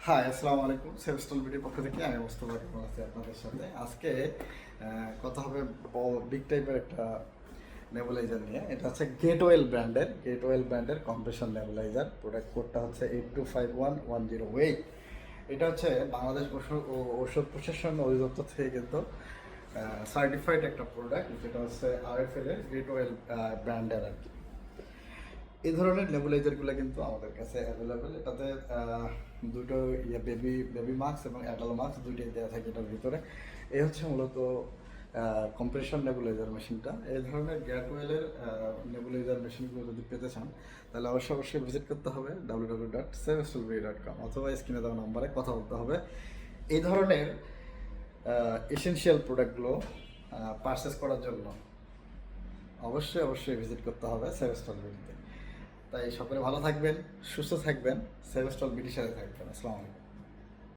High, আসসালামু আলাইকুম। সেভস্টল ভিডিওর পক্ষ থেকে আমি মোস্তফা কেমন আছি আপনাদের সাথে। আজকে কথা হবে বিগ টাইপের একটা নেবুলাইজার নিয়ে। এটা হচ্ছে গেটওয়েল ব্র্যান্ডের কম্প্রেশন নেবুলাইজার। প্রোডাক্ট কোডটা হচ্ছে 825110 এটা হচ্ছে বাংলাদেশ ঔষধ প্রশাসন অধিদপ্তর থেকে কিন্তু সার্টিফাইড একটা প্রোডাক্ট, যেটা হচ্ছে আরএফএল এর গেটওয়েল ব্র্যান্ডের আর কি। এই ধরনের নেবুলাইজারগুলো কিন্তু আমাদের কাছে অ্যাভেলেবেল। এটাতে দুটো বেবি মাস্ক এবং অ্যাডাল্ট মাস্ক দুইটাই দেওয়া থাকে এটার ভিতরে। এই হচ্ছে মূলত কম্প্রেশন নেবুলাইজার মেশিনটা। এই ধরনের গ্যাটওয়েলের নেবুলাইজার মেশিনগুলো যদি পেতে চান তাহলে অবশ্যই ভিজিট করতে হবে www.sevestolv.com অথবা স্ক্রিনে দেওয়া নাম্বারে কথা বলতে হবে। এই ধরনের এসেনশিয়াল প্রোডাক্টগুলো পারচেস করার জন্য অবশ্যই ভিজিট করতে হবে সেভস্টল বিডিতে। তাই সকলে ভালো থাকবেন, সুস্থ থাকবেন, সেভস্টল বিডির সাথে থাকবেন। আসসালামু আলাইকুম।